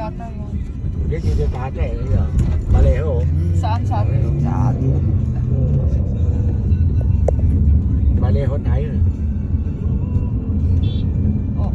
yata yun. Hindi, dito tatay. Baleho. Saan sabi? Sabi. Baleho tayo. Oh.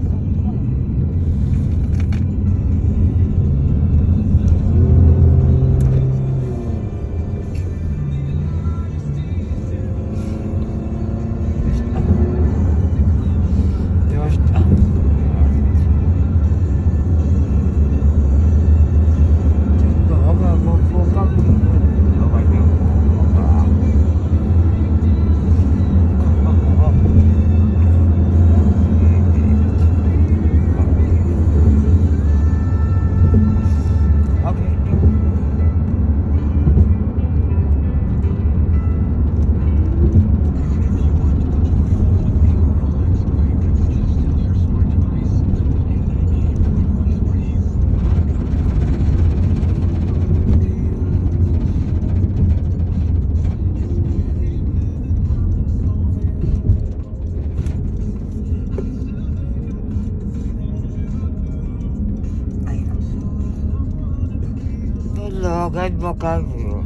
Logad mo kayo.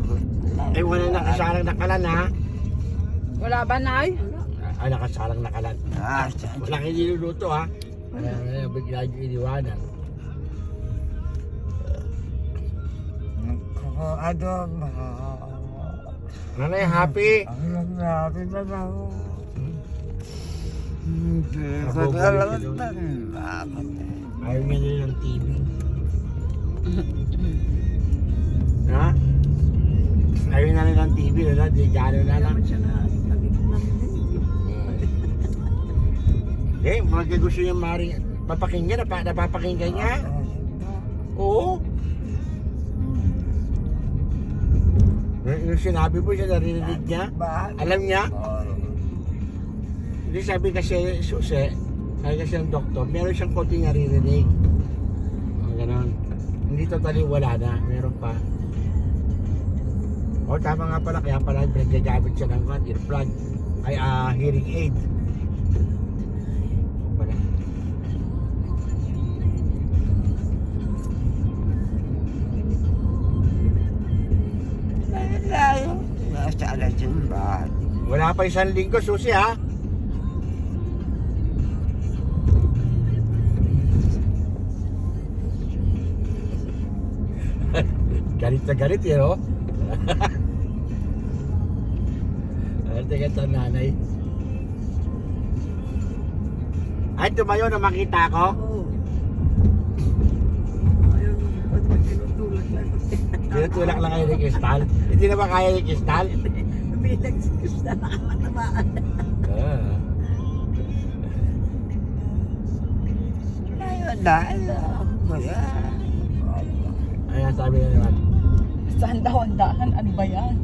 Eh, wala nakasalang nakalan ha? Wala ba, Nay? Ay, nakasalang nakalan. Wala kayo niluluto ha? Bigla yung iniwanan. Adobo. Nanay, happy? Ang happy na lang. Ayaw niya nila ng TV. Ha? Ayaw na rin ng TV, wala, di gano'n na lang. Eh, pag gusto niya papakinggan, napapakinggan niya? Oo. Yung sinabi mo siya, narinig niya? Alam niya? Hindi sabi kasi, Susi, sabi kasi ng doktor, meron siyang konting naririnig. O, gano'n. Hindi totally wala na, meron pa. O, tama nga pala, kaya pala nagagamit siya ng earplug, ay hearing aid. Pala. Nasa alas yung bahay. Wala pa isang linggo, Susi ha? Galit na galit yun, oh. Galit na nanay. Ay, tumayo na makita ko. Tinutulak lang kayo ni Kristal. Hindi na ba kaya ni Kristal? Bilang si Krista nakakatamaan. Ayun na, alam mo yan. Ayan, sabi na naman. Saan daw ang daan? Ano ba yan?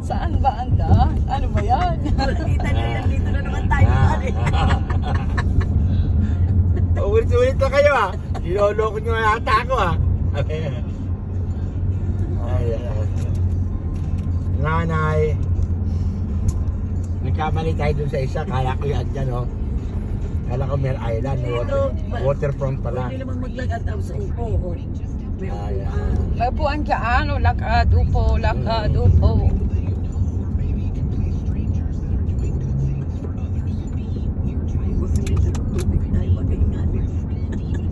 Saan ba ang daan? Ano ba yan? Kita niyo yan, dito na naman tayo pare. Ulit-ulit na kayo ha. Niloloko nyo na ata ako ha. Ayan. Nanay. Nagkamali tayo dun sa isa. Kala ko yan dyan oh. Kala ko Mer Island. Waterfront pala. Hindi naman maglagad daw sa upo. May Ayan. upuan. May upuan ka ano? Lakadupo, lakadupo.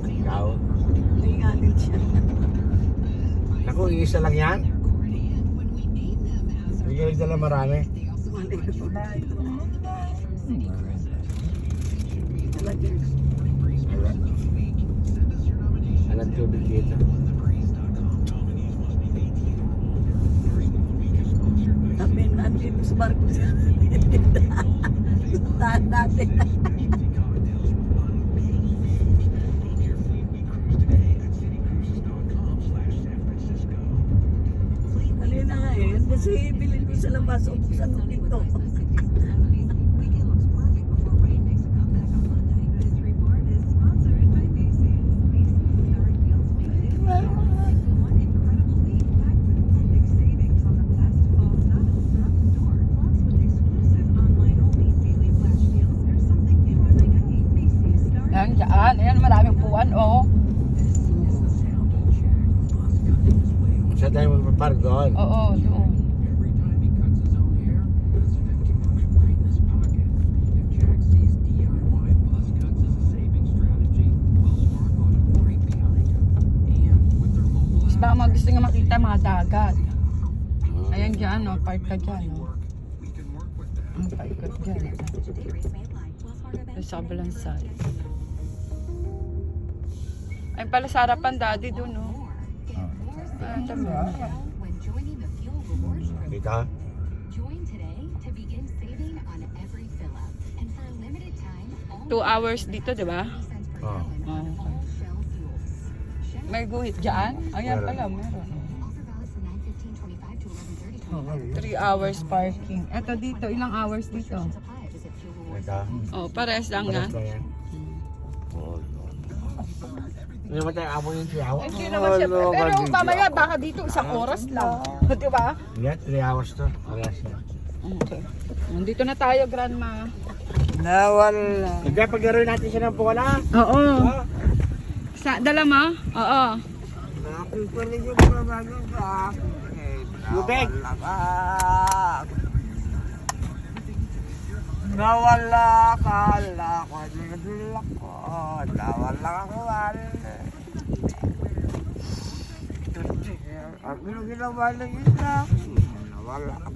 Ikaw. Maingatin siya. Naku, iisa lang yan. Hindi ka nagdala marami. Anong tubig dito? Tapin natin sa barko sa tahan natin. Kanina nga eh, kasi bilhin ko sa labas, upusan ng pinto. Yan, dyan. Ayan, maraming upuan, oh. tayo magpapark doon. Oo, doon. Mas baka mga gusto nga makita mga dagat. Ayan dyan, no? Park ka dyan, no? Park ka dyan. Sa kabilang side. Ay pala sa harapan, daddy, doon, no? Ah, tama. Kita? 2 hours dito, di ba? Oo. Oh. May guhit dyan? Ayan Meron. pala, meron. 3 hours parking. Eto dito, ilang hours dito? Kita? Oh, pares lang nga. Pares lang yan. Hindi naman tayo amo yung 3 hours. Hindi naman siya. Pero mamaya baka dito isang oras lang. Di ba? Yan, 3 hours to. Pares na. Okay. Nandito na tayo, Grandma. Nawala. Hindi, paglaruin natin siya ng bola. Oo. Sa, dala mo? Oo. Nakikinig yung pamagin sa akin. Lubeg. Nawala kala ko. Nawala ko. Nawala ko. Ang ginawa ng isa. Nawala ka.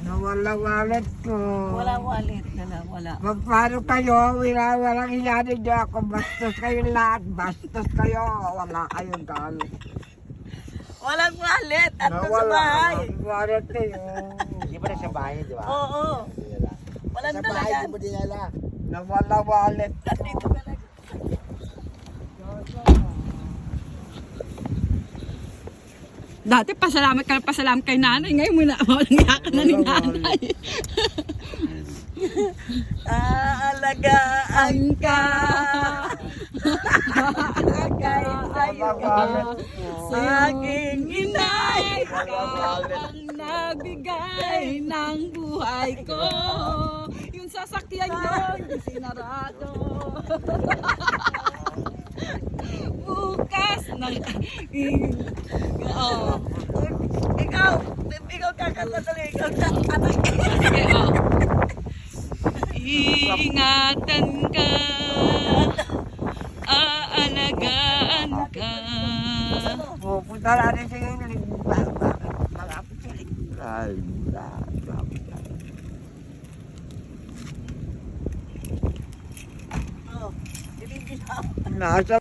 Nawala wallet ko. Wala wallet na lang, wala. Paano kayo? Walang iyanin niyo ako. Bastos kayo lahat. Bastos kayo. Wala kayong galit. Walang wallet! At sa bahay! ang wallet kayo. Hindi ba na sa bahay, di ba? Oo. Walang Sa dala bahay, yan. di mo dinala. Nawala wallet. Dito ka lang. Dati pasalamat ka na pasalamat kay nanay. Ngayon mo na nangyaka na ni nanay. Aalagaan ka! Agay sa'yo. Aking inay! Ikaw ang nagbigay ng buhay ko. Yung sasakyan nyo, hindi sinarado. Bukas na... Oo. Ikaw kakanta talaga. Ikaw kakanta. Sige, oh. Iingatan ka, aalagaan ka. Pupunta natin sa iyo. Malapit sa Oh, hindi na. Nasa